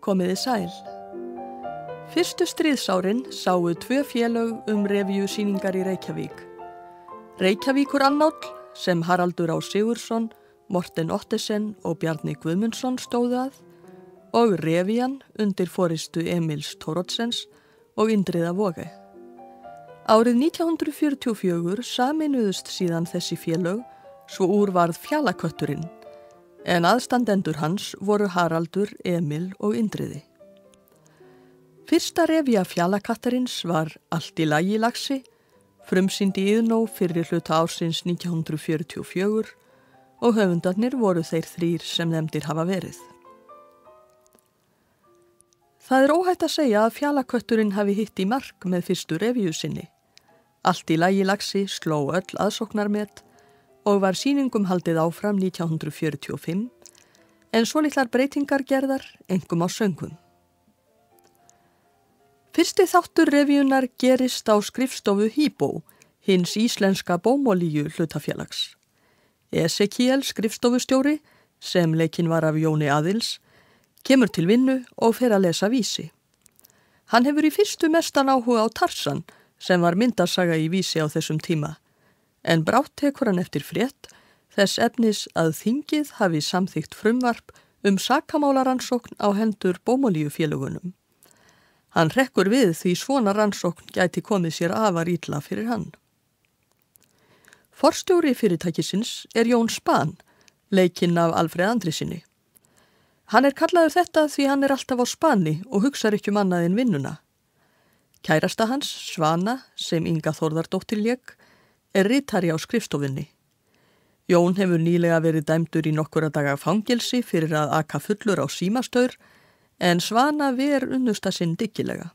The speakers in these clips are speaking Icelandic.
Komiði sæl. Fyrstu stríðsárin sáu 2 félög revíusýningar í Reykjavík. Reykjavíkur annáll sem Haraldur Á. Sigurðsson, Morten Ottesen og Bjarni Guðmundsson stóðu að og Revían undir forystu Emils Thorodsens og Indriða Våge. Árið 1944 sameinuðust síðan þessi félög svo úr varð Fjallakötturinn, en aðstandendur hans voru Haraldur, Emil og Indriði. Fyrsta revíja Fjallakattarins var Allt í lagi laxi, frumsýnd í Iðnó fyrri hluta ársins 1944 og höfundarnir voru þeir 3 sem nefndir hafa verið. Það er óhætt að segja að Fjallakötturinn hafi hitt í mark með fyrstu revíju sinni. Allt í lagi laxi sló öll aðsóknarmet og var sýningum haldið áfram 1945, en svolitlar breytingar gerðar, einkum á söngum. Fyrsti þáttur revíunar gerist á skrifstofu Híbó, hins íslenska Bómolíu hlutafélags. Esekiel skrifstofustjóri, sem leikinn var af Jóni Aðils, kemur til vinnu og fer að lesa vísi. Hann hefur í fyrstu mestan áhuga á Tarzan, sem var myndasaga í vísi á þessum tíma, en brátt tekur hann eftir frétt þess efnis að þingið hafi samþykkt frumvarp sakamálarannsókn á hendur Bómolíufélugunum. Hann hrekkur við því svona rannsókn gæti komið sér afar illa fyrir hann. Forstjóri fyrirtækisins er Jón Span, leikinn af Alfreð Andrisinni. Hann er kallaður þetta því hann er alltaf á Spani og hugsar ekki annað en vinnuna. Kærasta hans, Svana, sem Inga Þórðardóttir lék, er ritari á skrifstofunni. Jón hefur nýlega verið dæmdur í nokkura daga fangelsi fyrir að aka fullur á símastaur, en Svana ver unnusta sinn dyggilega.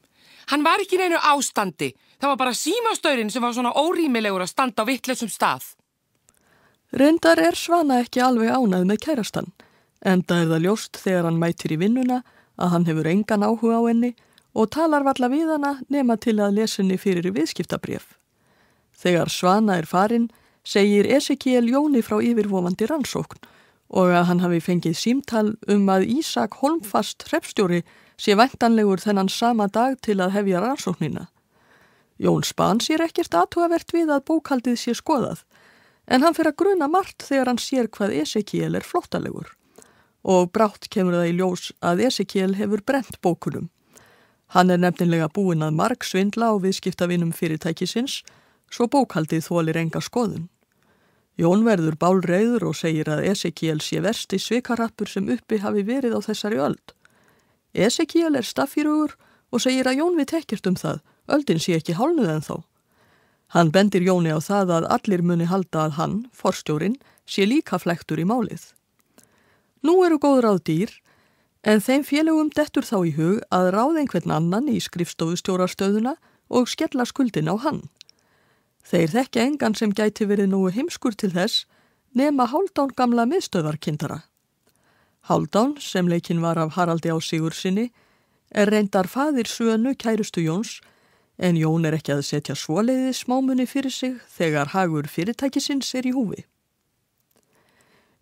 Hann var ekki í neinu ástandi. Það var bara símastaurinn sem var svona órýmilegur að standa á vitlausum stað. Reyndar er Svana ekki alveg ánægð með kærastan, enda er það ljóst þegar hann mætir í vinnuna að hann hefur engan áhuga á henni og talar varla við hana nema til að lesa henni fyrir viðskiptabréf. Þegar Svana er farin, segir Esekiel Jóni frá yfirvofandi rannsókn og að hann hafi fengið símtal að Ísak Holmfast hreppstjóri sé væntanlegur þennan sama dag til að hefja rannsóknina. Jón Span sér ekkert athugavert við að bókhaldið sé skoðað, en hann fer að gruna margt þegar hann sér hvað Esekiel er flóttalegur. Og brátt kemur það í ljós að Esekiel hefur brennt bókunum. Hann er nefnilega búinn að margsvindla á viðskiptavinum fyrirtækisins, svo bókhaldið þolir enga skoðun. Jón verður bálreiður og segir að Esekiel sé versti svikarappur sem uppi hafi verið á þessari öld. Esekiel er staffírugur og segir að Jón veit ekkert það, öldin sé ekki hálnuð ennþá. Hann bendir Jóni á það að allir muni halda að hann, forstjórinn, sé líka flektur í málið. Nú eru góð ráð dýr, en þeim félögum dettur þá í hug að ráða einhvern annan í skrifstofustjórastöðuna og skella skuldin á hann. Þeir þekkja engan sem gæti verið nógu heimskur til þess nema Hálfdán gamla miðstöðvarkindara. Hálfdán, sem leikinn var af Haraldi Á. Sigurðssyni, er reyndar faðir Svönu kærustu Jóns, en Jón er ekki að setja svoleiðis smámuni fyrir sig þegar hagur fyrirtækisins er í húfi.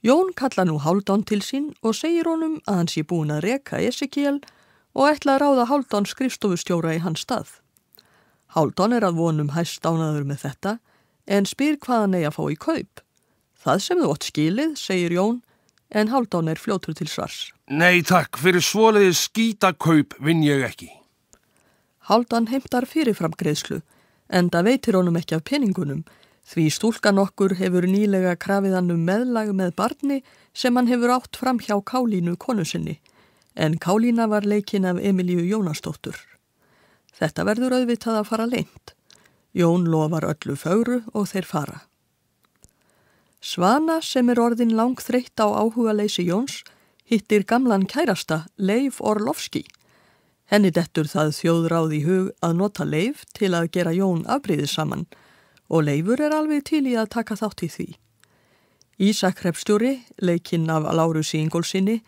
Jón kalla nú Hálfdán til sín og segir honum að hann sé búinn að reka Esekiel og ætla að ráða Hálfdán skrifstofustjóra í hans stað. Hálfdán er að vonum hæstdánaður með þetta, en spyr hvað hann eigi að fá í kaup. Það sem þú átt skilið, segir Jón, en Hálfdán er fljótur til svars. Nei takk, fyrir svoleiðis skítakaup vinn ég ekki. Hálfdán heimtar fyrirframgreiðslu, enda veitir honum ekki af peningunum, því stúlkan okkur hefur nýlega krafið hann meðlag með barni sem hann hefur átt fram hjá Kálínu konu sinni, en Kálína var leikinn af Emilíu Jónasdóttur. Þetta verður auðvitað að fara leynt. Jón lofar öllu fögru og þeir fara. Svana, sem er orðin langþreytt á áhugaleysi Jóns, hittir gamlan kærasta, Leif Orlovski, Henni dettur það þjóðráð í hug að nota Leif til að gera Jón afbrýðis saman og Leifur alveg til í að taka þátt í því. Ísak hreppstjóri, leikinn af Lárusi Ingólfssyni,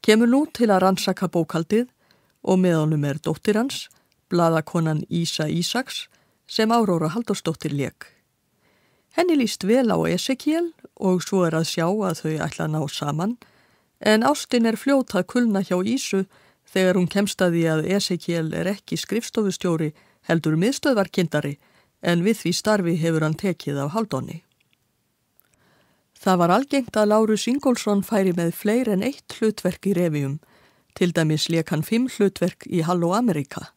kemur nú til að rannsaka bókhaldið og með honum dóttir hans, blaðakonan Ísa Ísaks, sem Áróra Halldórsdóttir lék. Henni líst vel á Esekiel og svo að sjá að þau ætla að ná saman, en ástin fljót að kulna hjá Ísu þegar hún kemst að því að Esekiel ekki skrifstofustjóri heldur miðstöðvarkindari, en við því starfi hefur hann tekið af Halldóni. Það var algengt að Lárus Ingólfsson færi með fleiri en 1 hlutverk í revíum, til dæmis lék hann 5 hlutverk í Halló Amerika.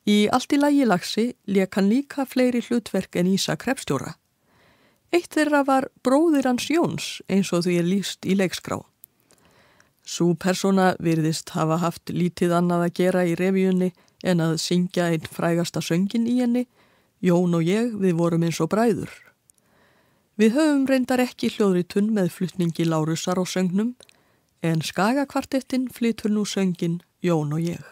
Í Allt í lagi lagsi lék hann líka fleiri hlutverk en Ísak hreppstjóra. Eitt þeirra var bróðir hans Jóns, eins og því lýst í leikskrá. Sú persóna virðist hafa haft lítið annað að gera í revíunni en að syngja einn frægasta söngin í henni, Jón og ég, við vorum eins og bræður. Við höfum reyndar ekki hljóðritun með flutningi Lárusar á söngnum, en Skagakvartettinn flytur nú söngin Jón og ég.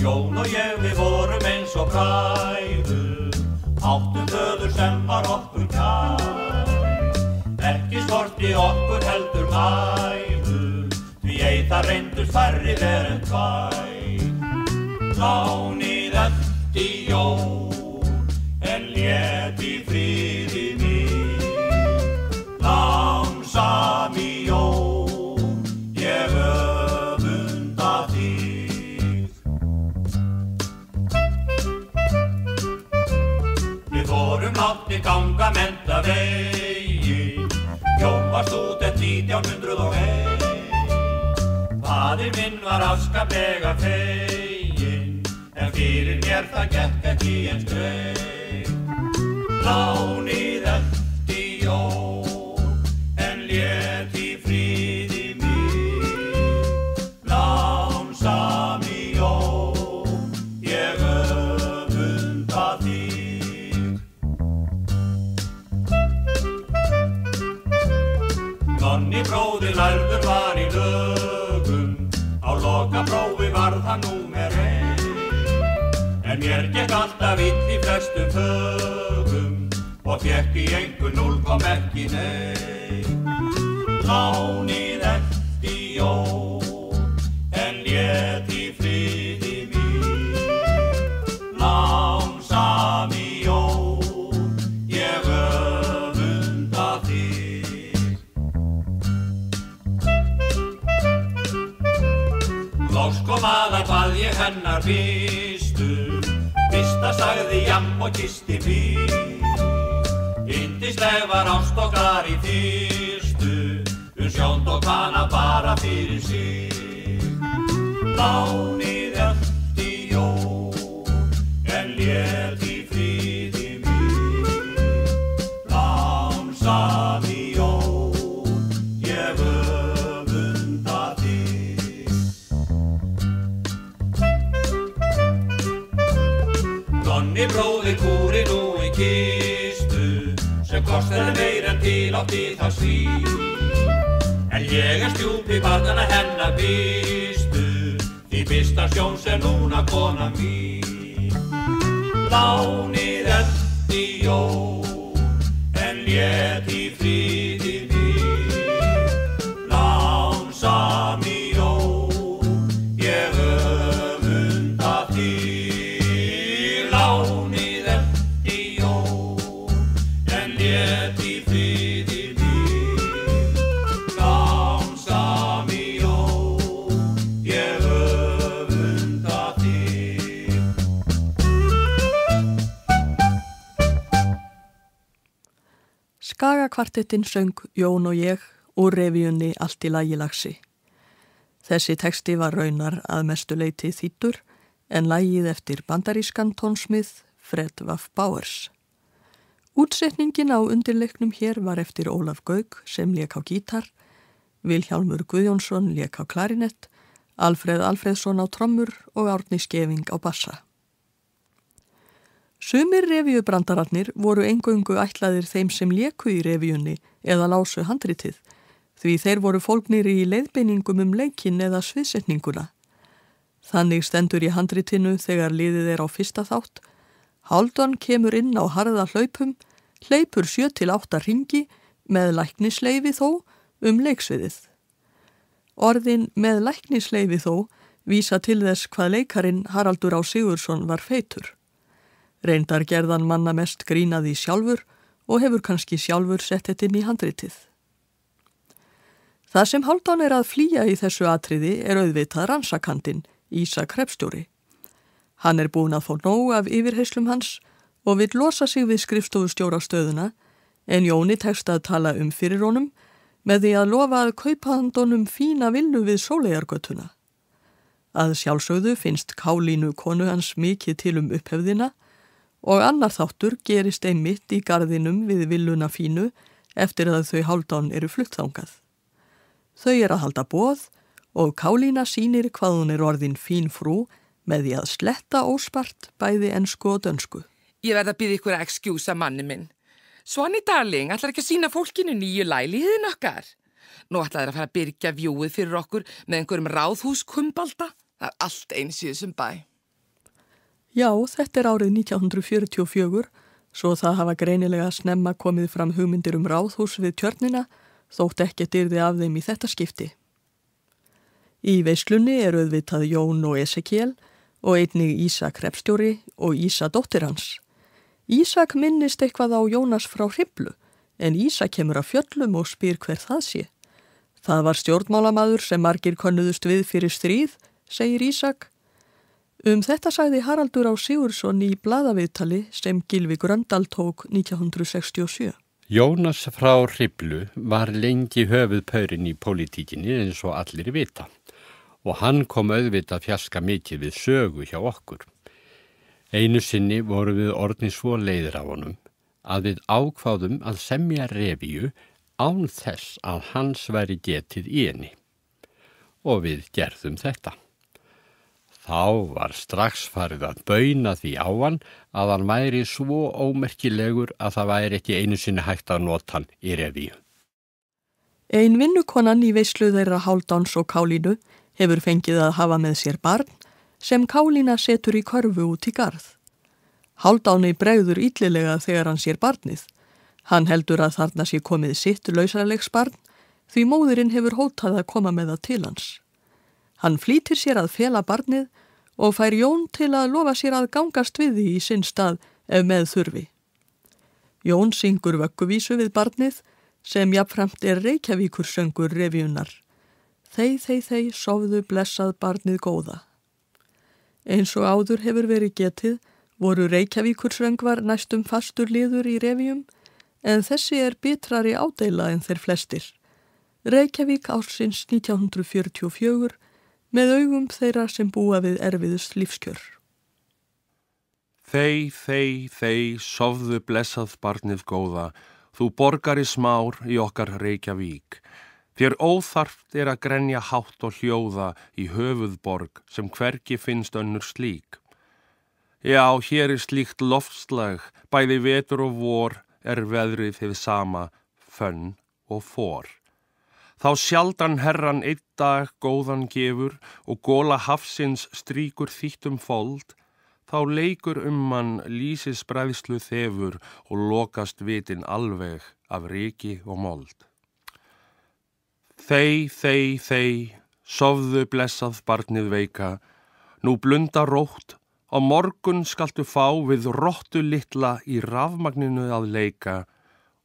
Jón og ég, við vorum eins og bræður, áttum föður sem var okkur kær. Ekki skorti okkur heldur mæður, því ei það reyndust færri verið 2. Lánið eftir Jón, en lét í friði mig. Lánsami Jón, ég öfunda þig. Við vorum látnir ganga mennta vegi, Jón var stúdent 1901. Faðir minn var afskaplega feginn, en fyrir mér það gekk ekki eins greið. Lánið eftir Jón, en lét í friði mig. Lánsami Jón, ég öfunda þig. Nonni bróðir lærður var í lögum, á lokaprófi varð hann númer 1. En mér gekk alltaf ill í flestum fögum, og fékk í engu 0 kom ekki nei. Lánið eftir Jón, en lét í friði mig. Lánsami Jón, ég öfunda þig. Loks kom aðar bað ég hennar fyrsta sagði jamm og kisti mig. Yndisleg var ást okkar í fyrstu, sjónd og hana bara fyrir sig. Lánið eftir Jón, en lét í friði mig. Lánsami Jón, ég öfunda þig. Nonni bróðir kúri nú í kistu, sem kostaði meir en til átti það svín. En ég stjúpi barnana hennar fyrstu, því fyrsta Jóns núna kona mín. Lánið eftir Jón, en lét í friði mig. Lánsami Jón, ég öfunda þig. Lánið eftir Jón, en lét í friði mig. Lánsami Jón, ég öfunda þig. Skagakvartettinn söng Jón og ég úr revíunni Allt í lagi lagsi. Þessi texti var raunar að mestu leyti þýddur, en lagið eftir bandarískan tónsmið Fred Waff Bowers. Útsetningin á undirleiknum hér var eftir Ólaf Gauk sem lék á gítar, Vilhjálmur Guðjónsson lék á klarinett, Alfreð Alfreðsson á trommur og Árni Skeving á bassa. Sumir revíubrandararnir voru eingöngu ætlaðir þeim sem léku í revíunni eða lásu handritið, því þeir voru fólgnir í leiðbeiningum leikinn eða sviðsetninguna. Þannig stendur í handritinu þegar liðið á fyrsta þátt: Hálfdan kemur inn á harða hlaupum, hleypur 7 til 8 hringi með læknisleyfi þó leiksviðið. Orðin með læknisleyfi þó vísa til þess hvað leikarin Haraldur Á. Sigurðsson var feitur. Reyndar gerðan manna mest grínaði sjálfur og hefur kannski sjálfur sett þetta inn í handritið. Það sem Hálfdán að flýja í þessu atriði auðvitað rannsakandinn, Ísak hreppstjóri. Hann búinn að fá nóg af yfirheyslum hans og vill losa sig við skrifstofustjórastöðuna, en Jóni tekst að tala fyrir honum með því að lofa að kaupa handonum fína villu við Sóleyjargötuna. Að sjálfsögðu finnst Kálínu konu hans mikið til upphefðina og annar þáttur gerist einmitt í garðinum við villuna fínu eftir að þau Hálfdán flutt þangað. Þau að halda boð og Kálína sýnir hvað hún orðin fín frú með því að sletta óspart bæði ensku og dönsku. Ég verð að biðja ykkur að excúsa manni minn. Svanni darling, ætlar ekki að sýna fólkinu nýju læliðin okkar. Nú ætlar þeir að fara að byrgja vjúið fyrir okkur með einhverjum ráðhúskumbalda. Það allt eins í þessum bæ. Já, þetta árið 1944, svo það hafa greinilega snemma komið fram hugmyndir ráðhús við tjörnina, þótt ekkert yrði af þeim í þetta skipti. Í veislunni auðvitað Jón og Esekiel og einnig Ísak hreppstjóri og Ísa dóttir hans. Ísak minnist eitthvað á Jónas frá Hriflu, en Ísak kemur af fjöllum og spyr hver það sé. Það var stjórnmálamaður sem margir könnuðust við fyrir stríð, segir Ísak. Þetta sagði Haraldur Á. Sigurðsson í blaðaviðtali sem Gylfi Gröndal tók 1967. Jónas frá Hriflu var lengi höfuðpaurinn í pólitíkinni eins og allir vita og hann kom auðvitað fjarska mikið við sögu hjá okkur. Einu sinni voru við orðnir svo leiðir af honum að við ákváðum að semja revíu án þess að hans væri getið í henni og við gerðum þetta. Þá var strax farið að bauna því á hann að hann væri svo ómerkilegur að það væri ekki einu sinni hægt að nota hann í revíu. Ein vinnukonan í veislu þeirra Hálfdáns og Kálínu hefur fengið að hafa með sér barn sem Kálína setur í körfu út í garð. Hálfdáni bregður illilega þegar hann sér barnið. Hann heldur að þarna sé komið sitt lausarlegs barn því móðirinn hefur hótað að koma með það til hans. Hann flýtir sér að fela barnið og fær Jón til að lofa sér að gangast við því í sinn stað ef með þurfi. Jón syngur vögguvísu við barnið sem jafnframt Reykjavíkursöngur revíunnar. Þey, sofðu blessað barnið góða. Eins og áður hefur verið getið voru Reykjavíkursöngvar næstum fastur liður í revíum, en þessi bitrari ádeila en þeir flestir. Reykjavík ársins 1944 með augum þeirra sem búa við erfiðust lífskjör. Þey, sofðu blessað barnið góða, þú borgari smár í okkar Reykjavík. Þér óþarft að grenja hátt og hljóða í höfuðborg sem hvergi finnst önnur slík. Já, hér slíkt loftslag, bæði vetur og vor veðrið hið sama, fönn og for. Þá sjaldan herran einn dag góðan gefur og góla hafsins stríkur þýttum fold, þá leikur mann lýsis bræðslu þefur og lokast vitin alveg af ryki og mold. Þey, sofðu blessað barnið veika, nú blunda rótt, á morgun skaltu fá við rottu litla í rafmagninu að leika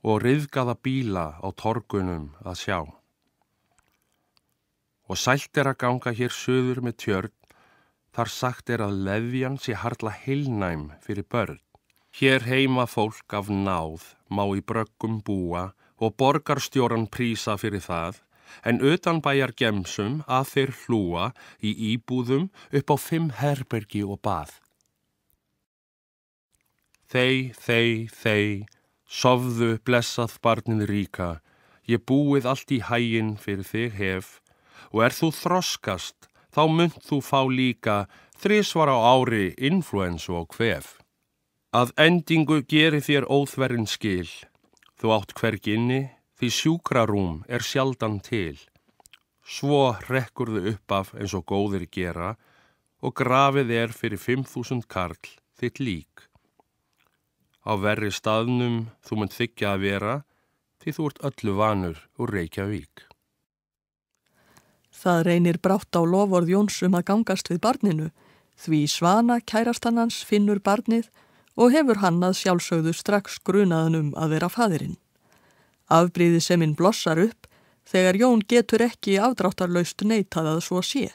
og ryðgaða bíla á torgunum að sjá. Og sælt að ganga hér suður með tjörn, þar sagt að leðjan sé harla heilnæm fyrir börn. Hér heima fólk af náð má í bröggum búa og borgarstjóran prísa fyrir það, en utanbæjar gemsum að þeir hlúa í íbúðum upp á 5 herbergi og bað. Þey, sofðu blessað barnið ríka, ég búið allt í haginn fyrir þig hef, og þú þroskast, þá munt þú fá líka 3 á ári influensu og kvef. Að endingu geri þér óþverrin skil, þú átt hvergi inni, því sjúkrarúm sjaldan til. Svo rekkurðu upp af eins og góðir gera og grafið fyrir 5.000 karl þitt lík. Á verri staðnum þú munt þykja að vera, því þú ert öllu vanur úr Reykjavík. Það reynir brátt á loforð Jóns að gangast við barninu, því Svana kærastan hans finnur barnið og hefur hann að sjálfsögðu strax grunaðan að vera faðirinn. Afbrýðisemin blossar upp þegar Jón getur ekki afdráttarlaust neitað að svo sé.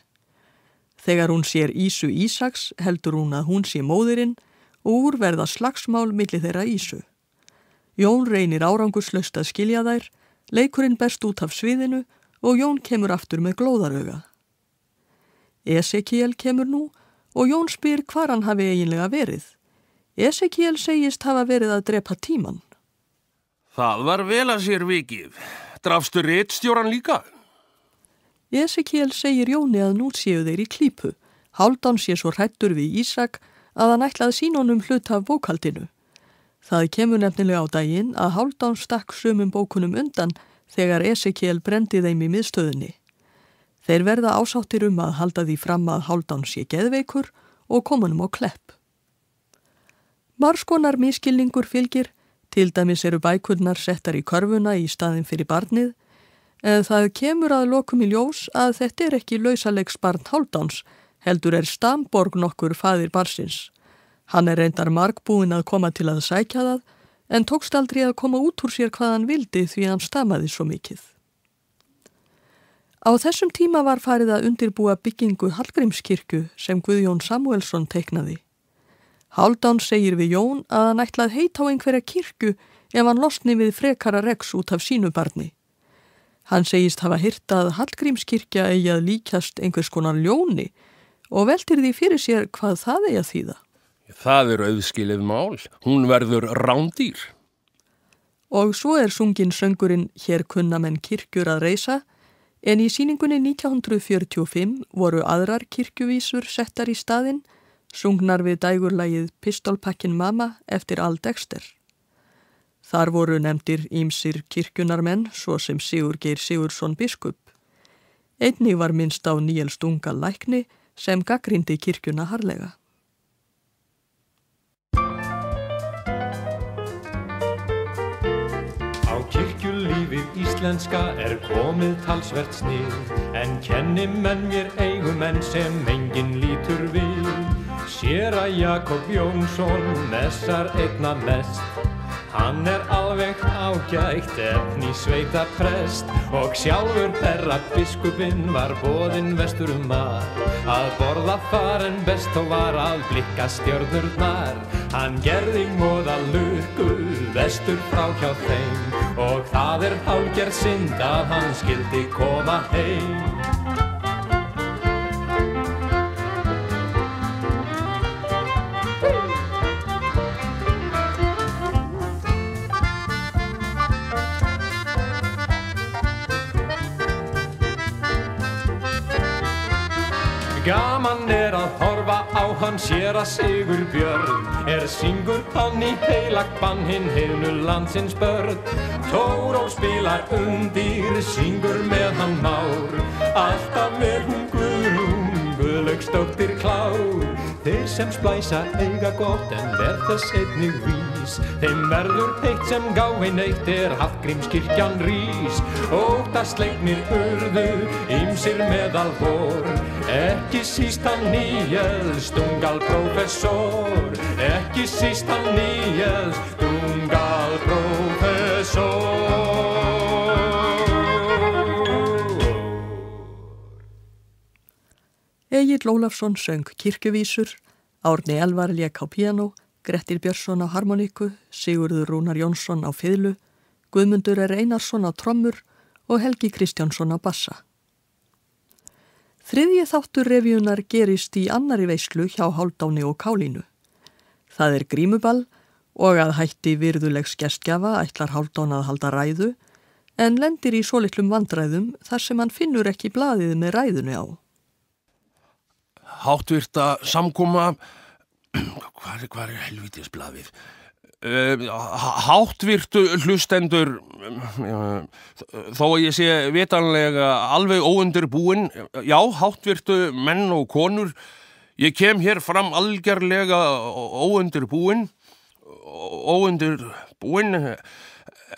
Þegar hún sér Ísu Ísaks heldur hún að hún sé móðirinn og úr verða slagsmál milli þeirra Ísu. Jón reynir árangurslaust að skilja þær, leikurinn berst út af sviðinu og Jón kemur aftur með glóðarauga. Esekiel kemur nú og Jón spyr hvar hann hafi eiginlega verið. Esekiel segist hafa verið að drepa tímann. Það var vel að sér vikið. Drafstu ritstjóran líka? Esekiel segir Jóni að nú séu þeir í klípu. Hálfdán sé svo hræddur við Ísak að hann ætlaði sína honum hluta af bókhaldinu. Það kemur nefnilega á daginn að Hálfdán stakk sumum bókunum undan þegar Esekiel brendi þeim í miðstöðinni. Þeir verða ásáttir að halda því fram að Hálfdán sé geðveikur og koma honum á klepp. Marskonar miskilningur fylgir, til dæmis eru bækurnar settar í körfuna í staðinn fyrir barnið, en það kemur að lokum í ljós að þetta ekki lausalegs barn Hálfdáns, heldur Stamborg nokkur faðir barnsins. Hann reyndar margbúinn að koma til að sækja það, en tókst aldrei að koma út úr sér hvað hann vildi því hann stamaði svo mikið. Á þessum tíma var farið að undirbúa byggingu Hallgrímskirkju sem Guðjón Samúelsson teiknaði. Hálfdán segir við Jón að hann ætlaði heita á einhverja kirkju ef hann losni við frekara reks út af sínu barni. Hann segist hafa heyrt að Hallgrímskirkja eigi að líkjast einhvers konar ljóni og veltir því fyrir sér hvað það eigi að þýða. Það auðskilið mál. Hún verður rándýr. Og svo sunginn söngurinn Hér kunna menn kirkjur að reisa, en í sýningunni 1945 voru aðrar kirkjuvísur settar í staðinn, sungnar við dægurlagið Pistolpakkin Mamma eftir Al Dexter. Þar voru nefndir ýmsir kirkjunarmenn, svo sem Sigurgeir Sigurðsson biskup. Einnig var minnst á Níels Dunga lækni sem gagnrýndi kirkjuna harðlega. Á kirkjulífið íslenska komið talsvert snið, en kenni menn mér eigumenn sem enginn lítur við. Séra Jakob Jónsson messar einna mest, hann alveg ágætt efni sveita prest, og sjálfur herra biskupinn var boðinn vestur að borða þar en best þó var að blikka stjörnurnar. Hann gerði móða lukku vestur frá hjá þeim, og það hálfgerð synd að hann skyldi koma heim. Gaman að horfa á hann séra Sigurbjörn, syngur hann í heilagt bann hinn heiðnu landsins börn. Tóró spilar undir, syngur með hann Már, alltaf með hún Guðrún, Guðlaugsdóttir klár. Þeir sem splæsa eiga gott en verð þess einnig vís, þeim verður heitt sem gáin eitt Hallgrímskirkjan rís. Óttasleiknir urðu ýmsir meðal vor, ekki síst hann Níels Dungal prófessor, ekki síst hann Níels Dungal prófessor. Egill Ólafsson söng kirkjuvísur, Árni Elvar lék á píanó, Grettir Björnsson á harmoníku, Sigurður Rúnar Jónsson á fiðlu, Guðmundur Einarsson á trommur og Helgi Kristjánsson á bassa. Þriðji þáttur revíunar gerist í annari veislu hjá Hálfdáni og Kálínu. Það grímuball og að hætti virðulegs gestgjafa ætlar Hálfdán að halda ræðu, en lendir í svolitlum vandræðum þar sem hann finnur ekki blaðið með ræðunni á. Háttvirta samkoma, Hvar helvítisblaðið? Háttvirtu hlustendur, þó að ég sé vitanlega alveg óundirbúinn, já, háttvirtu menn og konur, ég kem hér fram algerlega óundirbúinn,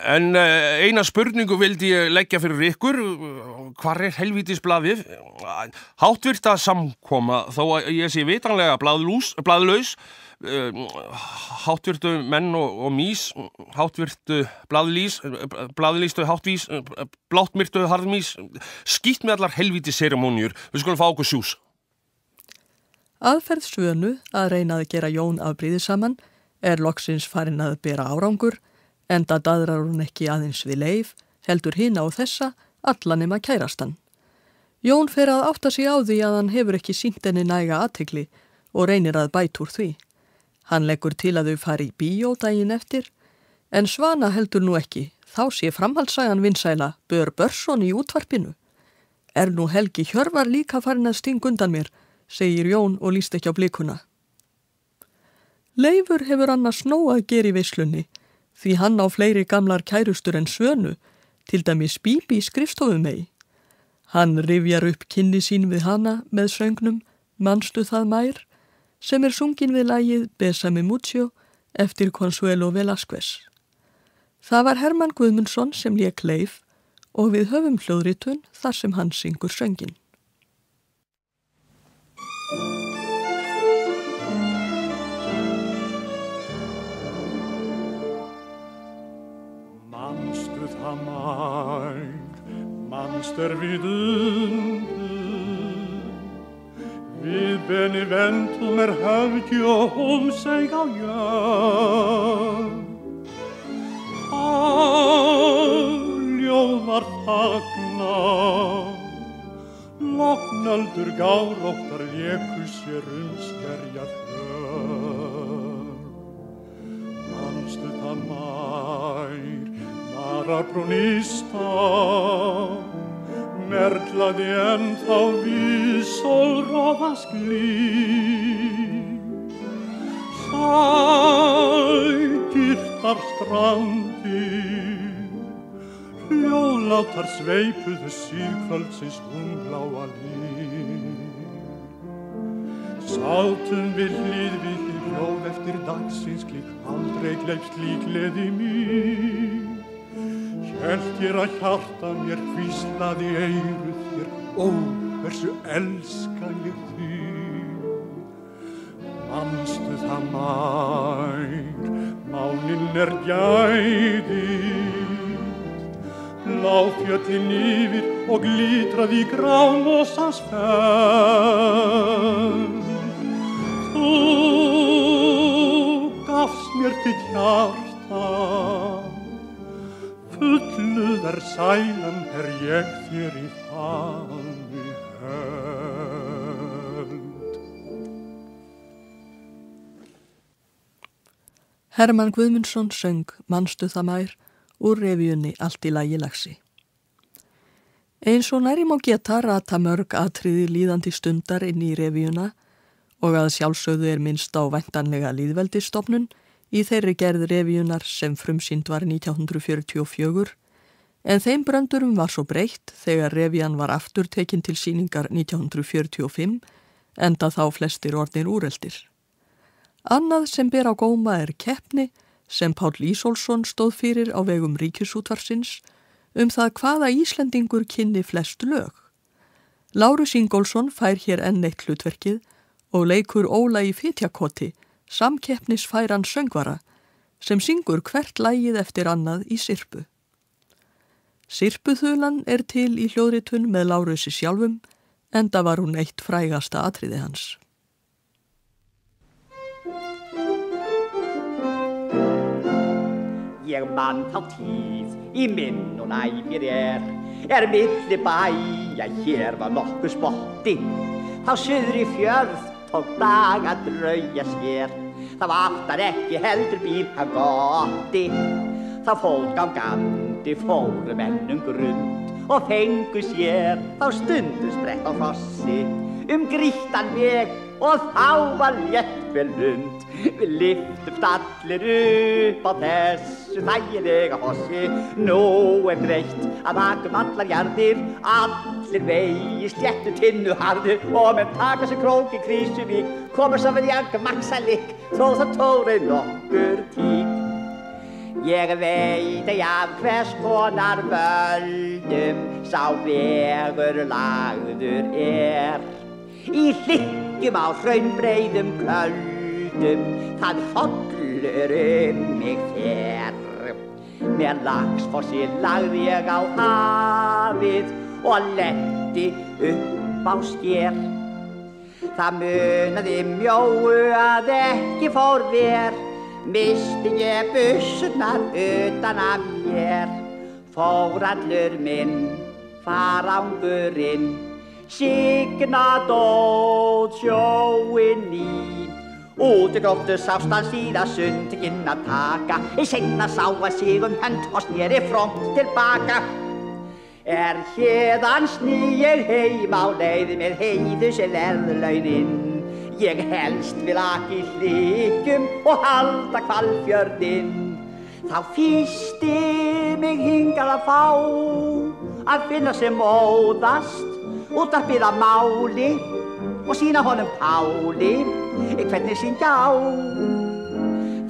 en eina spurningu vildi ég leggja fyrir ykkur, hvar helvítisblaðið? Háttvirta samkoma, þó að ég sé vitanlega blaðlaus, háttvirtu menn og mís, háttvirtu blaðlýstu háttvís, bláttmyrtu harðmís, skýtt með allar helvítis serimóniur, við skulum fá okkur sjús. Aðferð Svönu að reyna að gera Jón afbrýðisaman loksins farin að bera árangur, enda daðrar hún ekki aðeins við Leif, heldur hina og þessa, alla nema kærastan. Jón fer að átta sig á því að hann hefur ekki sýnt henni næga athygli og reynir að bæta úr því. Hann leggur til að þau fari í bíó daginn eftir, en Svana heldur nú ekki, þá sé framhaldssagan vinsæla Bör Börsson í útvarpinu. Nú Helgi Hjörvar líka farin að stinga undan mér, segir Jón og líst ekki á blikuna. Leifur hefur annars nóg að gera í veislunni, því hann á fleiri gamlar kærustur en Svönu, til dæmis Bíbi í skrifstofumei. Hann rifjar upp kynni sín við hana með söngnum Manstu það mær, sem sungin við lagið Besame Mucho eftir Consuelo Velázquez. Það var Hermann Guðmundsson sem lék Leif og við höfum hljóðritun þar sem hann syngur söngin. Manstu það mær, manst við undur, við Beneventum höfði og seg á jörð. Ljóð var þagna, loknaldur gáróttar léku sér skerjað hörð. Manstu það mær, mararbrúnista, merlaði ennþá við sólroðans glíð. Sækirtar strandir, hljóðlátar sveipuðu síðkvöldsins bláa líf. Sátum við hlið við hljóð eftir dagsins klík, aldrei gleymst slík gleði mín. Hélt ég að hjarta mér hvíslaði eyru þér, ó, hversu elska ég þig. Manstu það mær, mánin gæðið, láfjöllin yfir og glitraði gránmosans fönn. Þú gafst mér þitt hjarta, fulluðar sælan ég þér í famni höld. Hermann Guðmundsson söng Manstu það mær úr revíunni Allt í lagi lagsi. Eins og nærri má geta rata mörg atriði líðandi stundar inn í revíuna og að sjálfsögðu minnst á væntanlega lýðveldisstofnun í þeirri gerð revíunar sem frumsýnd var 1944, en þeim bröndurum var svo breytt þegar revían var aftur tekin til sýningar 1945, enda þá flestir orðnir úreldir. Annað sem ber á góma keppni sem Páll Ísólfsson stóð fyrir á vegum Ríkisútvarpsins það hvaða Íslendingur kynni flest lög. Lárus Ingólfsson fær hér enn eitt hlutverkið og leikur Óla í Fitjakoti, samkeppnisfæran söngvara, sem syngur hvert lagið eftir annað í syrpu. Syrpuþulan til í hljóðritun með Lárusi sjálfum, enda var hún eitt frægasta atriði hans. Ég man þá tíð í minn og næmir milli bæja, hér var nokkur spotti, þá suðri fjörð tók dag að drauja sér. Það var aftar ekki heldur bíl að gotti, þá fótgangandi fóru mennum grund og fengu sér þá stundu sprett á fossi grýttan veg og þá var léttvel lund. Við lyftumst allir upp á þessu þægilega hossi. Nú breytt að bakum allar jarðir, allir vegi sléttu tinnuharðir og menn taka sér krók í Krýsuvík, komur svo við janga maksalikk þó það tóri nokkur tík. Ég veit af hvers konar völdum sá vegur lagður Í hlykkjum á hraunbreiðum köldum, það hrollur mig fer. Með Laxfossi lagði ég á hafið og lenti upp á sker. Það munaði mjóu að ekki fór ver, misti ég bussurnar utan af mér. Fór allur minn farangurinn, signa dót sjóinn í. Út í gróttu sást hann síða sundtekinn að taka, seinna sá að sig hönd og sneri front tilbaka. Héðan sný ég heim á leið með heiðu sem verðlauninn. Ég helst vil aka í hlykkjum og halda Hvalfjörðinn. Þá fýsti mig hingað að fá að finna sem móðast, útvarpið að máli og sýna honum Páli hvernig syngja á.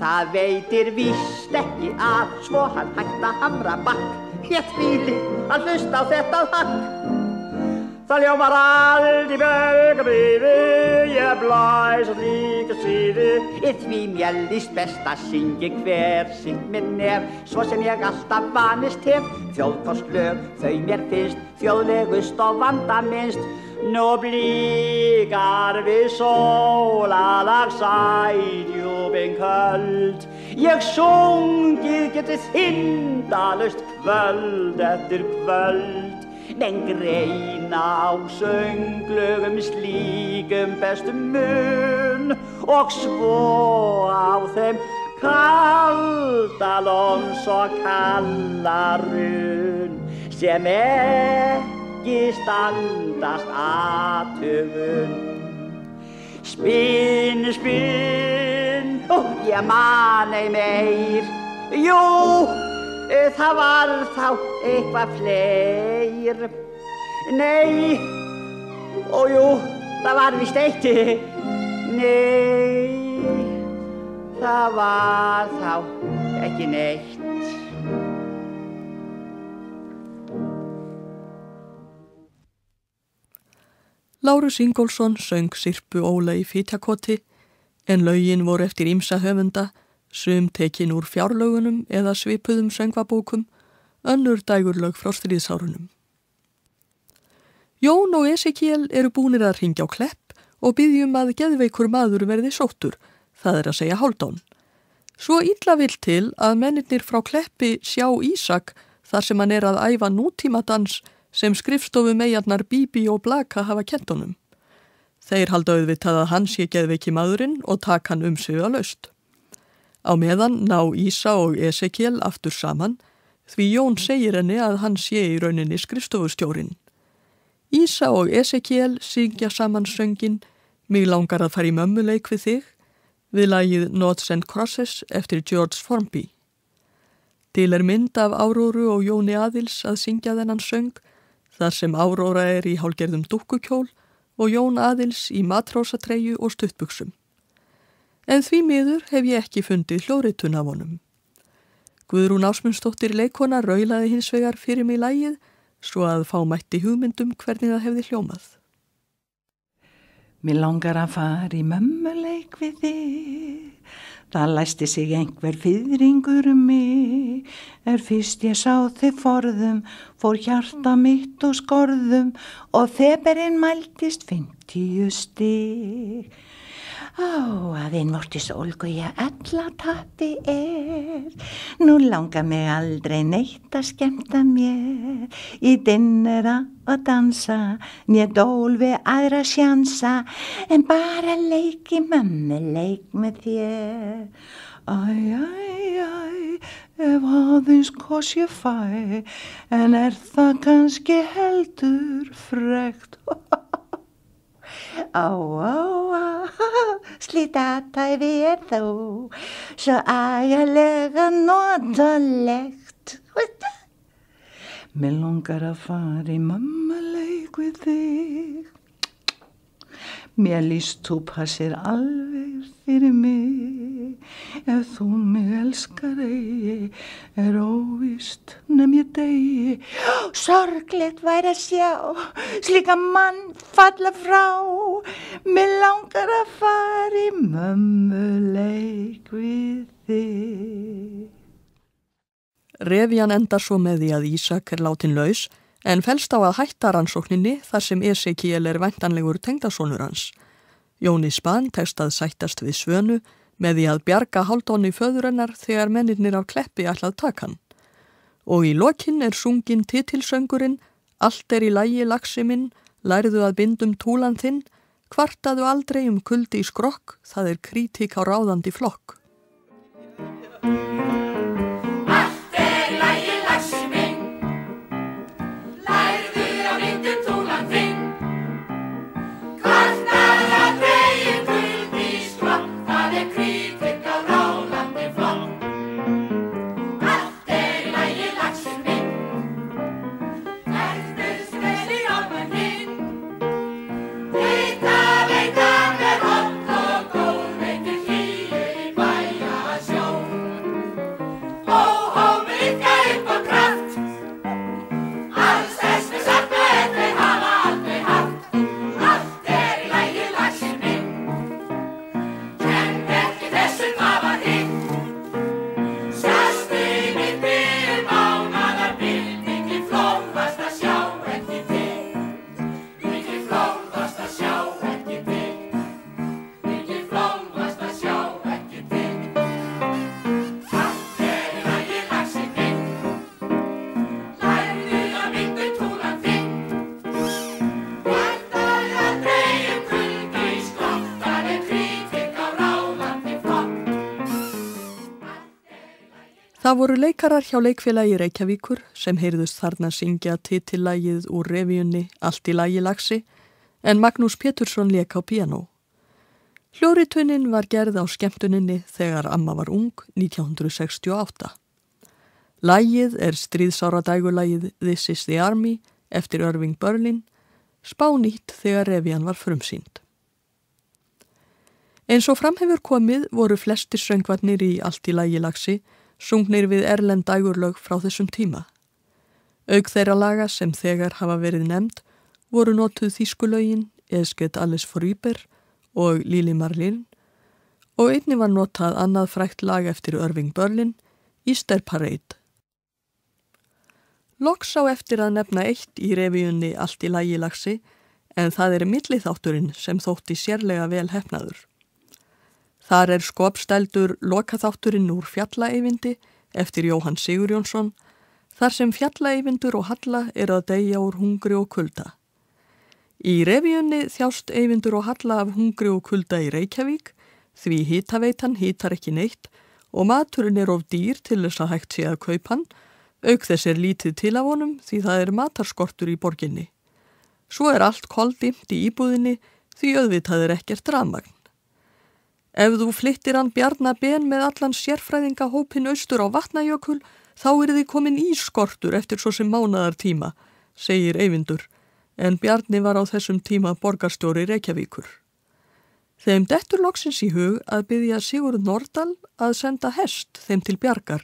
Það veitir víst ekki að svo hann hægt að hamra bakk. Ég þvíli að hlusta á þetta hakk. Það ljómar allt í bögabríði, ég blæs á slíka síðu. Því mér líst best að syngja hver sitt með nef, svo sem ég alltaf vanist hef. Þjóðkostlög, þau mér finnst þjóðlegust og vandaminnst. Nú blíkar við sólalag sædjúpin köld. Ég sungið getið þindalaust kvöld eftir kvöld. Men greina á sönglögum slíkum bestum mun og svo á þeim kaldalons og kallarun sem ekki standast athugun. Spinn, spinn, ég man ei meir. Jú, það var þá eitthvað fleir. Nei, jú, það var víst eitt. Nei, það var þá ekki neitt. Lárus Ingólfsson söng Sirpu Óla í Fitjakoti, en lögin voru eftir ýmsa höfunda, sum tekin úr fjárlögunum eða svipuðum söngvabókum, önnur dægurlög frá stríðsárunum. Jón og Esekiel eru búnir að hringja á Klepp og biðjum að geðveikur maður verði sóttur, það að segja Hálfdán. Svo illa vill til að mennirnir frá Kleppi sjá Ísak þar sem hann að æfa nútímadans sem skrifstofumeyjarnar Bíbí og Blaka hafa kennt honum. Þeir halda auðvitað að hann sé geðveiki maðurinn og taka hann umsvifalaust. Á meðan ná Ísa og Esekiel aftur saman, því Jón segir henni að hann sé í rauninni skrifstofustjórinn. Ísa og Esekiel syngja saman söngin Mig langar að fara í mömmuleik við þig, við lagið Noughts and Crosses eftir George Formby. Til mynd af Áróru og Jóni Aðils að syngja þennan söng, þar sem Áróra í hálgerðum dúkkukjól og Jón Aðils í matrósatreyju og stuttbuxum. En því miður hef ég ekki fundið hljóðritun af honum. Guðrún Ásmundsdóttir leikkona raulaði hins vegar fyrir mig lagið, svo að fá mætti hugmyndum hvernig það hefði hljómað. Mér langar að fara í mömmuleik við þig, það læsti sig einhver fiðringur mig, fyrst ég sá þig forðum, fór hjarta mitt og skorðum og þeberinn mæltist 50 stig. Að innvortis ólgu ég alla tappi nú langar mig aldrei neitt að skemmta mér, í dinnera og dansa, mér dól við aðra sjansa, en bara leik í mömmuleik með þér. Ef aðeins kos ég fæ, en það kannski heldur frekt. slítatæfi þó svo ægilega notalegt. Mér langar að fara í mammaleik við þig. Mér líst þú passir alveg fyrir mig. Ef þú mig elskar eigi, óvíst nema ég degi. Sorglegt væri að sjá slíka mann falla frá. Mér langar að fara í mömmuleik við þig. Revían endar svo með því að Ísak látin laus, en fellst á að hætta rannsókninni þar sem Esekiel væntanlegur tengdasonur hans. Jóni Span tekst að sættast við Svönu með því að bjarga Hálfdáni föður hennar þegar mennirnir af Kleppi ætlað taka hann. Og í lokin sunginn titilsöngurinn Allt í lagi laxi minn, lærðu að bindum túlan þinn, kvartaðu aldrei kuldi í skrokk, það krítík á ráðandi flokk. Það voru leikarar hjá leikfélagi Reykjavíkur sem heyrðust þarna syngja titillagið úr revíunni Allt í lagi laxi, en Magnús Pétursson lék á píanó. Hljóðritunin var gerð á skemmtuninni þegar amma var ung 1968. Lagið stríðsáradægulagið This is the Army eftir Irving Berlin, spánýtt þegar revían var frumsýnd. Eins og framhefur komið voru flestir söngvarnir í Allt í lagi laxi sungnir við erlend dægurlög frá þessum tíma. Auk þeirra laga sem þegar hafa verið nefnd voru notuð þýskulögin Es geht alles vorüber og Lili Marlin og einnig var notað annað frægt lag eftir Irving Berlin, Easter Parade. Loks á eftir að nefna eitt í revíunni Allt í lagi laxi, en það milliþátturinn sem þótti sérlega vel heppnaður. Þar skopstældur lokaþátturinn úr Fjallaeyvindi eftir Jóhann Sigurjónsson, þar sem Fjallaeyvindur og Halla að deyja úr hungri og kulda. Í revíunni þjást Eyvindur og Halla af hungri og kulda í Reykjavík, því hitaveitan hitar ekki neitt og maturinn of dýr til þess að hægt sé að kaupa hann, auk þess lítið til af honum því það matarskortur í borginni. Svo allt koldimt í íbúðinni því auðvitað ekkert rafmagn. Ef þú flyttir hann Bjarna Ben með allan sérfræðingahópin austur á Vatnajökul, þá þið komin ísskortur eftir svo sem mánaðartíma, segir Eyvindur, en Bjarni var á þessum tíma borgarstjóri Reykjavíkur. Þeim dettur loksins í hug að biðja Sigurð Nordal að senda hest þeim til bjargar,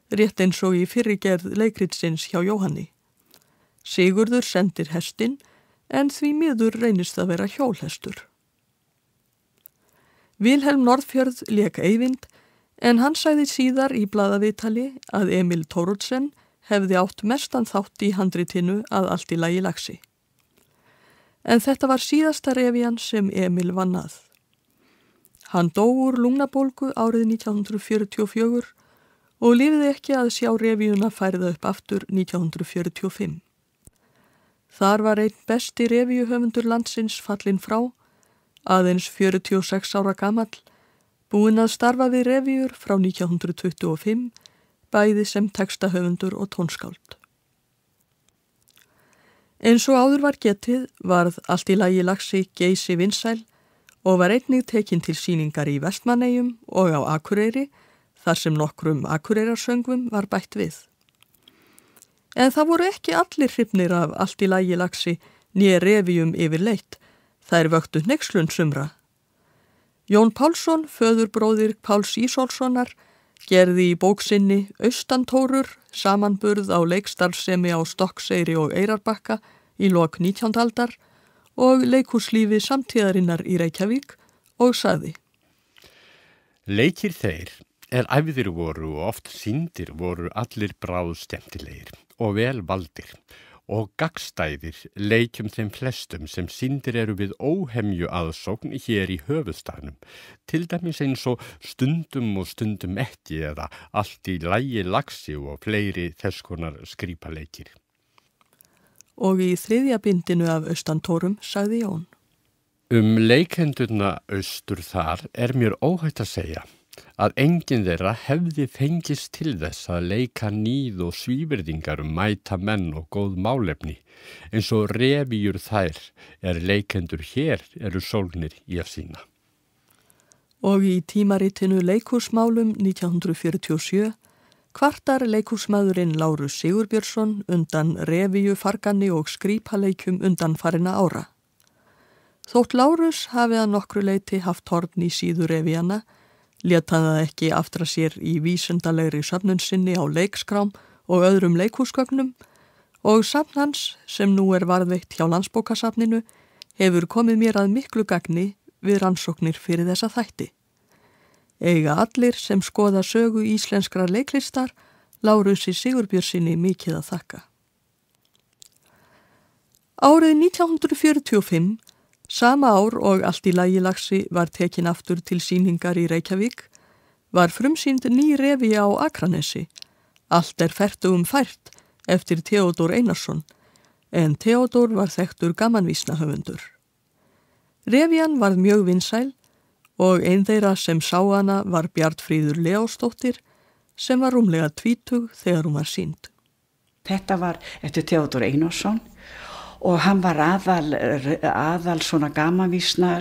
rétt eins og í fyrrigerð leikritsins hjá Jóhanni. Sigurður sendir hestinn, en því miður reynist að vera hjólhestur. Vilhelm Norðfjörð lék Eyvind, en hann sagði síðar í blaðaviðtali að Emil Thoroddsen hefði átt mestan þátt í handritinu að Allt í lagi laxi. En þetta var síðasta revían sem Emil vann að. Hann dó úr lungnabólgu árið 1944 og lifði ekki að sjá revíuna færða upp aftur 1945. Þar var einn besti revíuhöfundur landsins fallinn frá, aðeins 46 ára gamall, búinn að starfa við revíur frá 1925, bæði sem textahöfundur og tónskáld. Eins og áður var getið varð Allt í lagi laxi geysi vinsæl og var einnig tekin til sýningar í Vestmannaeyjum og á Akureyri, þar sem nokkrum Akureyrasöngvum var bætt við. En það voru ekki allir hrifnir af Allt í lagi laxi né revíum yfirleitt, þær vöktu hneykslun sumra. Jón Pálsson, föðurbróðir Páls Ísólfssonar, gerði í bók sinni Austantórur samanburð á leikstarfsemi á Stokkseyri og Eyrarbakka í lok 19. aldar og leikhúslífi samtíðarinnar í Reykjavík og sagði: Leikir þeir æfðir voru og oft sýndir voru allir bráð skemmtilegir og vel valdir og gagnstæðir leikjum þeim flestum sem sýndir eru við óhemju aðsókn hér í höfuðstaðnum, til dæmis eins og Stundum og stundum ekki eða Allt í lagi laxi og fleiri þess konar skrípaleikir. Og í 3. bindinu af Austantórum sagði Jón: Leikendurna austur þar mér óhætt að segja að enginn þeirra hefði fengist til þess að leika níð og svívirðingar mæta menn og góð málefni, eins og revíur þær leikendur hér eru sólgnir í að sýna. Og í tímaritinu Leikhúsmálum 1947 kvartar leikhúsmaðurinn Lárus Sigurbjörnsson undan revíu farganni og skrípaleikjum undan farinna ára. Þótt Lárus hafi að nokkru leyti haft horn í síðu revíana, lét hann það ekki aftra sér í vísindalegri söfnun sinni á leikskrám og öðrum leikhúsgögnum og safn hans, sem nú varðveitt hjá Landsbókasafninu, hefur komið mér að miklu gagni við rannsóknir fyrir þessa þætti. Eiga allir sem skoða sögu íslenskrar leiklistar Lárusi Sigurbjörnssyni mikið að þakka. Árið 1945, sama ár og Allt í lagi laxi var tekin aftur til sýningar í Reykjavík, var frumsýnd ný reví á Akranesi, Allt fertugum fært, eftir Theodór Einarsson, en Theodór var þekktur gamanvísnahöfundur. Revían varð mjög vinsæl og ein þeirra sem sá hana var Bjarnfríður Leósdóttir, sem var rúmlega 20 þegar hún var sýnd. Þetta var eftir Theodór Einarsson og hann var aðal svona gamanvísna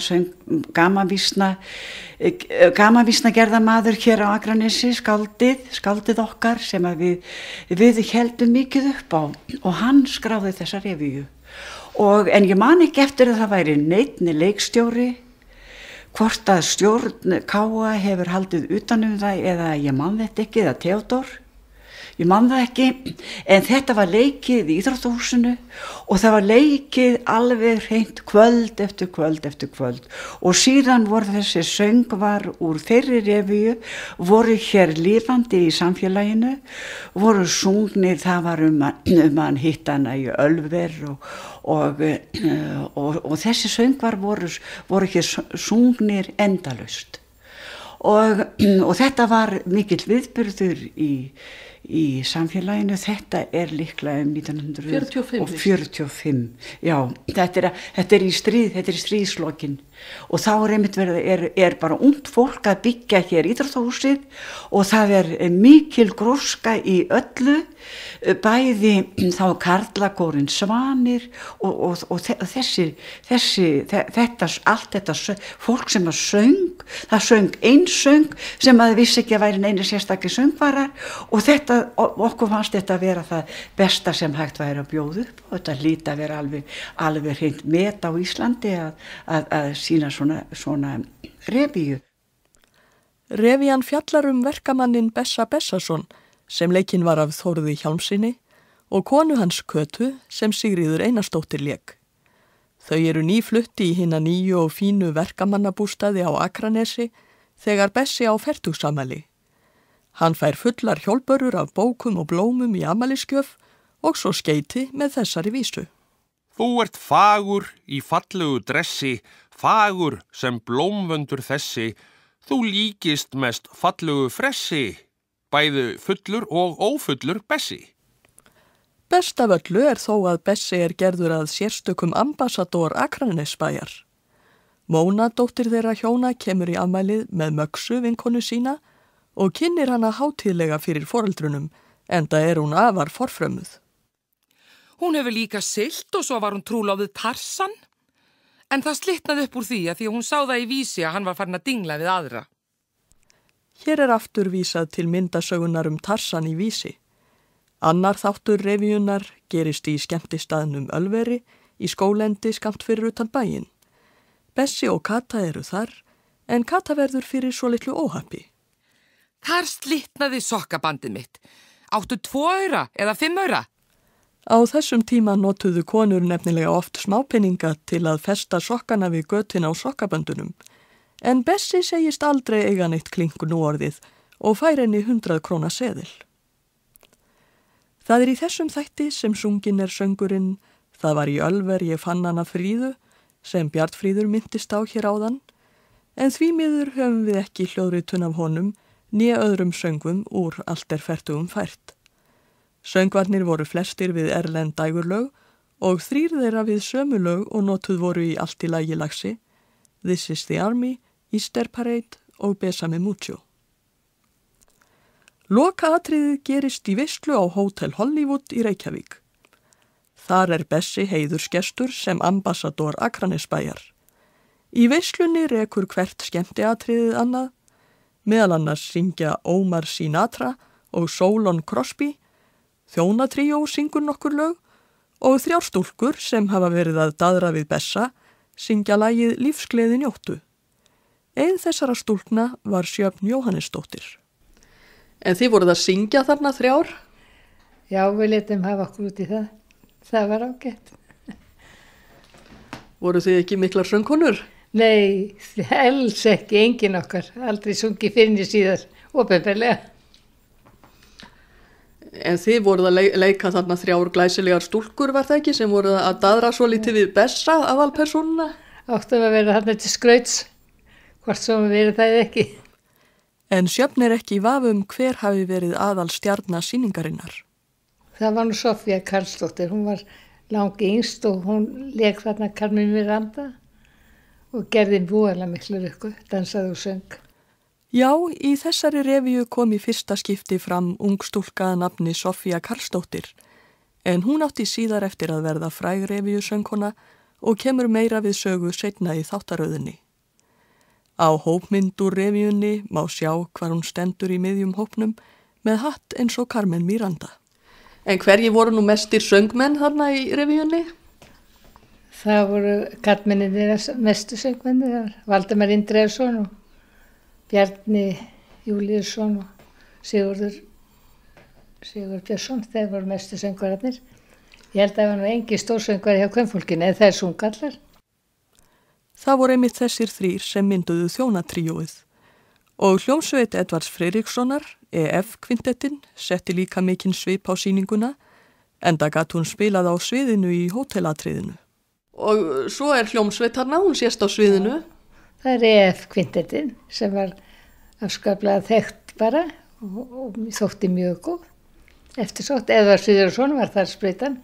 gerðamaður hér á Akranesi, skáldið okkar sem að við heldum mikið upp á, og hann skráði þessa revíu. En ég man ekki eftir að það væri neinn leikstjóri, hvort að stjórn Káa hefur haldið utanum það eða ég man þetta ekki, eða Theodór. Ég man það ekki, en þetta var leikið í Íþróttahúsinu og það var leikið alveg hreint kvöld eftir kvöld eftir kvöld, og síðan voru þessi söngvar úr þeirri revíu voru hér lifandi í samfélaginu, voru sungnir, það var að hitta hana í Ölver og þessi söngvar voru hér sungnir endalaust og þetta var mikill viðburður í samfélaginu. Þetta líklega 1945. Já, þetta í stríðslokin, og þá einmitt bara ungt fólk að byggja hér Íþróttahúsið og það mikil gróska í öllu, bæði þá karlakórinn Svanir og allt þetta fólk sem að söng, það söng einsöng sem að vissi ekki að væri neina sérstaklega söngvarar, og okkur fannst þetta að vera það besta sem hægt væri að bjóða upp, og þetta hlýta að vera alveg hreint met á Íslandi að sína svona revíu. Revían fjallar verkamannin Bessa Bessason, sem leikinn var af Þórði Hjálmsyni, og konu hans Kötu, sem Sigríður Einarsdóttir lék. Þau nýflutti í hina nýju og fínu verkamannabústaði á Akranesi þegar Bessi á fertugsafmæli. Hann fær fullar hjólbörur af bókum og blómum í afmælisgjöf og svo skeyti með þessari vísu. Þú ert fagur í fallegu dressi, fagur sem blómvöndur þessi, þú líkist mest fallegu fressi, bæði fullur og ófullur Bessi. Best af öllu þó að Bessi gerður að sérstökum ambassador Akranesbæjar. Móna, dóttir þeirra hjóna, kemur í afmælið með Mögsu, vinkonu sína, og kynnir hana hátíðlega fyrir foreldrunum, enda hún afar forfrömmuð. Hún hefur líka siglt og svo var hún trúlofuð Tarsan. En það slitnaði upp úr því að hún sá það í vísi að hann var farin að dingla við aðra. Hér er aftur vísað til myndasögunar Tarsan í vísi. Annar þáttur revíunnar gerist í skemmtistaðnum Ölveri í skólendi skammt fyrir utan bæinn. Bessi og Kata eru þar, en Kata verður fyrir svo litlu óhappi. Þar slitnaði sokkabandið mitt. Áttu 2 aura eða 5 aura? Á þessum tíma notuðu konur nefnilega oft smápeninga til að festa sokkana við götin á sokkaböndunum, en Bessi segist aldrei eiga neitt klink núorðið og fær henni 100 króna seðil. Það er í þessum þætti sem sungin er söngurinn Það var í Ölver ég fann hana Fríðu, sem Bjartfríður myndist á hér áðan, en því miður höfum við ekki hljóðritun af honum né öðrum söngum úr Allt er fertugum fært. Söngvarnir voru flestir við erlend dægurlög og 3 þeirra við sömu lög og notuð voru í Allt í lagi lagsi, This is the Army, Easter Parade og Besame Mucho. Lokaatriðið gerist í veislu á Hótel Hollywood í Reykjavík. Þar er Bessi heiðursgestur sem ambassador Akranesbæjar. Í veislunni rekur hvert skemmtiatriðið annað, meðal annars syngja Omar Sinatra og Solon Crosby, þjónatríó syngur nokkur lög og 3 stúlkur sem hafa verið að daðra við Bessa syngja lagið Lífsgleði njóttu. Ein þessara stúlkna var Sjöfn Jóhannesdóttir. En þið voruð að syngja þarna 3? Já, við letum hafa okkur út í það. Það var ágætt. Voru þið ekki miklar söngkonur? Nei, alls ekki, engin okkar. Aldrei sungið fyrir síðar, opinberlega. En þið voruð að leika þarna 3 glæsilegar stúlkur, var það ekki, sem voruð að daðra svo lítið við Bessa aðalpersónuna? Áttum að vera þarna til skrauts, hvort svo við verið það ekki. En Sjöfn er ekki í vafa hver hafi verið aðal stjarna sýningarinnar. Það var nú Sofía Karlsdóttir, hún var langi yngst og hún leik þarna Carmen Miranda og gerði voðalega miklu rukku, dansaði og söng. Já, í þessari revíu kom í fyrsta skipti fram ung stúlka að nafni Sofía Karlsdóttir, en hún átti síðar eftir að verða fræg revíusöngkona og kemur meira við sögu seinna í þáttaröðinni. Á hópmynd úr revíunni má sjá hvar hún stendur í miðjum hópnum með hatt eins og Carmen Miranda. En hverji voru nú mestir söngmenn þarna í revíunni? Það voru karlmennir mestu söngmennir, Valdemar Indriðarsson og Bjarni Júlíusson og Sigurður Björnsson, þeir voru mestu söngvararnir. Ég held að það var nú engi stórsöngvari hjá kvenfólkinu, en þeir sunga allar. Það voru einmitt þessir 3 sem mynduðu þjónatríóið og hljómsveit Edvards Freirikssonar, EF-kvintettinn, setti líka mikinn svip á sýninguna, enda gat hún spilað á sviðinu í hótelatriðinu. Og svo er hljómsveit þarna, hún sést á sviðinu. Það er EF-kvintettinn sem var afskaplega þekkt bara og þótti mjög góð. Eftirsótt, Edvards Freiriksson var þar sprautan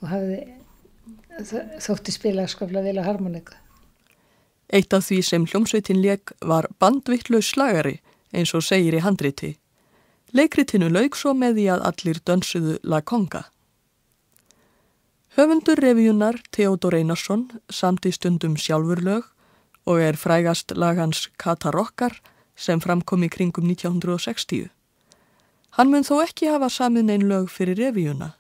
og þótti spila afskaplega vel á harmoníku. Eitt af því sem hljómsveitin lék var bandvittlaus slagari, eins og segir í handriti. Leikritinu lauk svo með því að allir dönsuðu La Conga. Höfundur revíunnar, Theodor Einarsson, samdi stundum sjálfur lög og er frægast lag hans Kata Rokkar sem framkom í kringum 1960. Hann mun þó ekki hafa samið nein lög fyrir revíuna.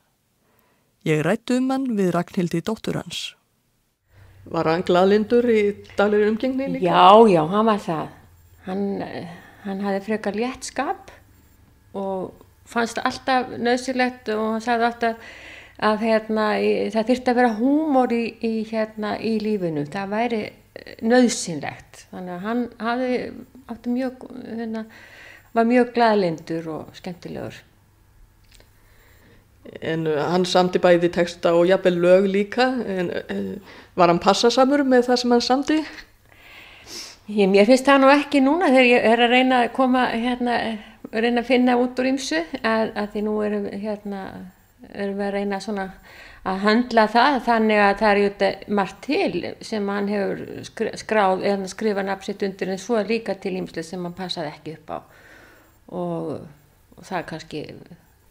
Ég ræddi hann við Ragnhildi dóttur hans. Var hann glaðlyndur í daglegri umgengni líka? Já, hann var það. Hann hafði frekar léttskap og fannst alltaf nauðsynlegt og hann sagði alltaf að það þyrfti að vera húmor í lífinu. Það væri nauðsynlegt. Þannig að hann var mjög glaðlyndur og skemmtilegur. En hann samdi bæði texta og jafnvel lög líka. Var hann passasamur með það sem hann samdi? Mér finnst það nú ekki núna þegar ég er að reyna að koma reyna að finna út úr ýmsu að því nú erum við að reyna svona að höndla það þannig að það er margt til sem hann hefur skrifað nafn sitt undir en svo líka til ýmslu sem hann passaði ekki upp á og það er kannski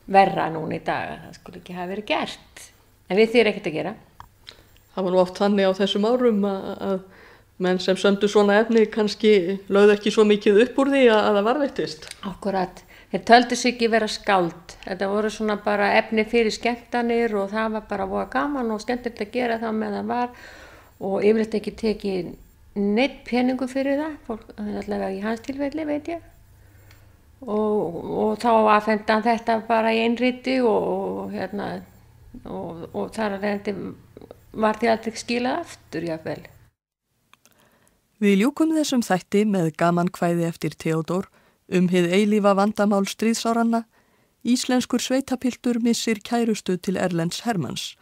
verra núna í dag að það skulle ekki hafa verið gert. En við því ekkert að gera. Það var nú oft þannig á þessum árum að menn sem sömdu svona efni kannski lögðu ekki svo mikið upp úr því að það varðveittist. Akkurat. Þeir töldu sig ekki vera skáld. Þetta voru svona bara efni fyrir skemmtanir og það var bara voða gaman og skemmtilegt að gera það með það var og yfirleitt ekki tekið neitt peningu fyrir það, fólk, allavega í hans tilfelli veit ég. Og þá afhenti hann þetta bara í einriti og þar að reyndi var því aldrei skilað aftur jafnvel. Við ljúkum þessum þætti með gamankvæði eftir Theodór hið eilífa vandamál stríðsáranna. Íslenskur sveitapiltur missir kærustu til Erlends Hermanns,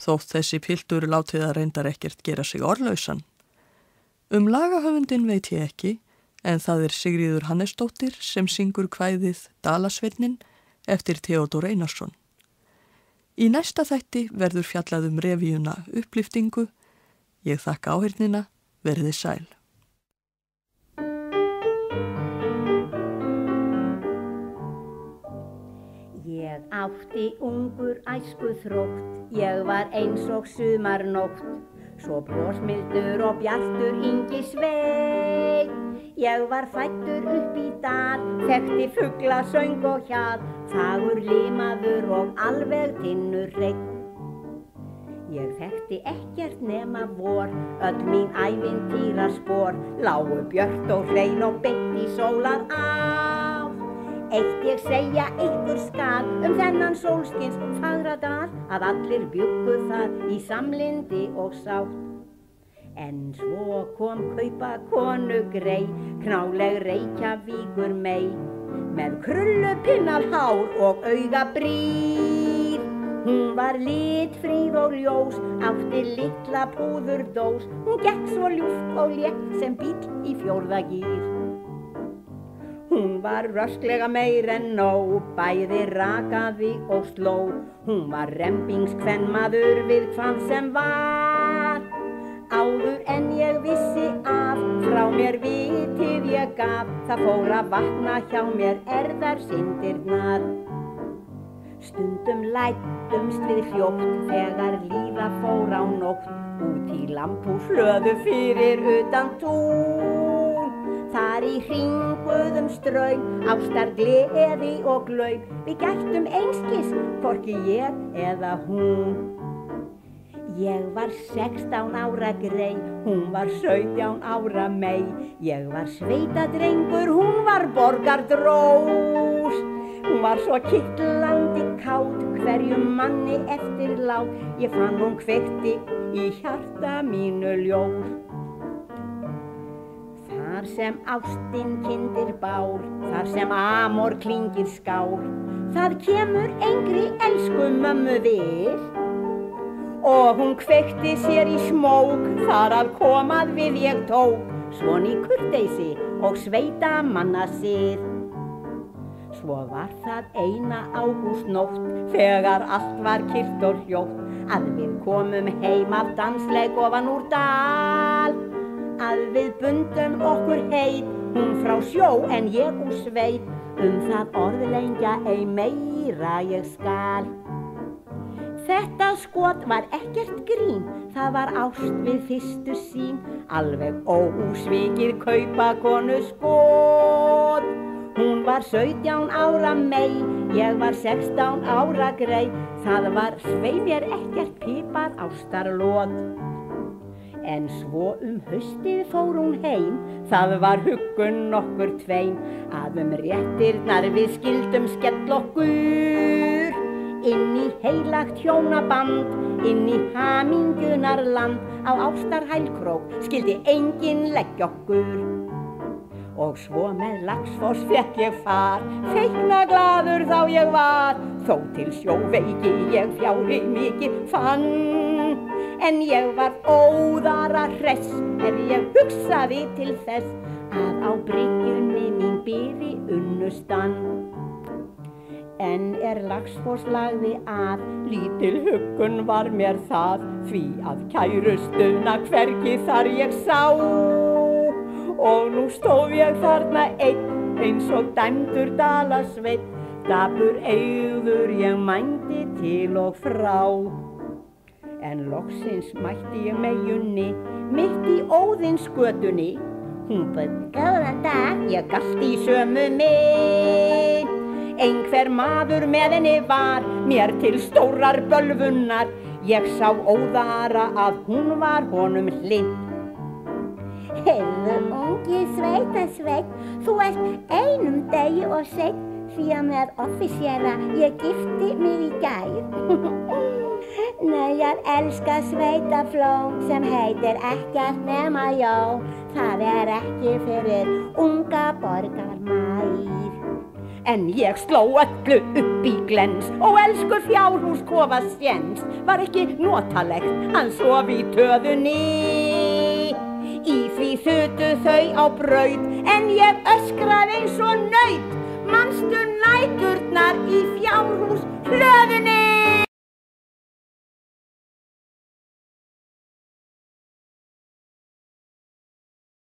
þótt þessi piltur látið að reyndar ekkert gera sig orðlausan. Lagahöfundin veit ég ekki, en það Sigríður Hannesdóttir sem syngur kvæðið Dalasveitnin eftir Theodór Einarsson. Í næsta þætti verður fjallað revíuna Upplyftingu. Ég þakka áheyrnina, verið sæl. Ég átti ungur æsku þrótt, ég var eins og sumarnótt, svo brosmildur og bjartur Ingi Sveinn. Ég var fæddur upp í dal, þekkti fugla, söng og hjal, fagur limaður og alveg tinnurhreinn. Ég þekkti ekkert nema vor, öll mín ævintýra spor, lágu björt og hrein og beint í sólar átt. Eitt ég segja ykkur skal þennan sólskins fagra dal, að allir bjuggu þar í samlyndi og sátt. En svo kom kaupa konu grey, knáleg Reykjavíkur mey, með krullupinnað hár og augabrýr. Hún var litfríð og ljós, átti litla púðurdós, hún gekk svo ljúft og létt sem bíll í 4. gír. Hún var rösklega meir en nóg, bæði rakaði og sló, hún var rembingskvenmaður við hvað sem var. Áður en ég vissi af, frá mér vitið ég gaf, það fór að vakna hjá mér erðarsyndirnar. Stundum læddumst við hljótt, þegar líða fór á nótt, út í lambhús hlöðu fyrir utan tún. Þar í hringuðum straum, ástar gleði og glaum, við gættum einskis, hvorki ég eða hún. Ég var 16 ára grey, hún var 17 ára mey, ég var sveitadrengur, hún var borgardrós. Hún var svo kittlandi kát, hverjum manni eftir lát, ég fann hún kveikti í hjarta mínu ljós. Þar sem ástin kyndir bár, þar sem amor klingir skár, það kemur engri elsku mömmu við. Og hún kveikti sér í smók, þar að komað við ég tók, svon í kurteisi og sveita manna sið. Svo var það eina ágústnótt, þegar allt var kyrrt og hljótt, að við komum heim af dansleik ofan úr dal. Að við bundum okkur heit, hún frá sjó en ég úr sveit, það orðlengja ei meira ég skal. Þetta skot var ekkert grín, það var ást við fyrstu sýn, alveg ósvikið kaupakonu skot. Hún var 17 ára mey, ég var 16 ára grey, það var svei mér ekkert pipar ástarlót. En svo haustið fór hún heim, það var huggun okkur tveim, að réttirnar við skildum skell okkur. Inn í heilagt hjónaband, inn í hamingjunar land, á ástarhælkrók skildi enginn leggja okkur. Og svo með Laxfoss fékk ég far, feiknaglaður þá ég var, þó til sjóveiki ég fjári mikið fann. En ég var óðara hress, ég hugsaði til þess, að á bryggjunni mín biði unnustan. En Laxfoss lagði að, lítil huggun var mér það, því að kærustuna hvergi þar ég sá. Og nú stóð ég þarna einn, eins og dæmdur dalasveinn, dapur eygður ég mændi til og frá. En loksins mætti ég meyjunni, mitt í Óðinsgötunni. Hún bauð góðan dag, ég galti í sömu mynd. Einhver maður með henni var, mér til stórar bölvunar. Ég sá óðara að hún var honum hlynnt. Heyrðu, ungi sveitasveit, þú ert einum degi og seinn, því að með offísera ég gifti mig í gær. Nei, ég elska sveitafló sem heitir ekkert nema jól. Það ekki fyrir unga borgarmær. En ég sló öllu upp í glens og elskur fjárhúskofa séns var ekki notalegt, hann sof í töðunni. Í því þutu þau á braut en ég öskraði eins og naut. Manstu næturnar í fjárhús hlöðunni?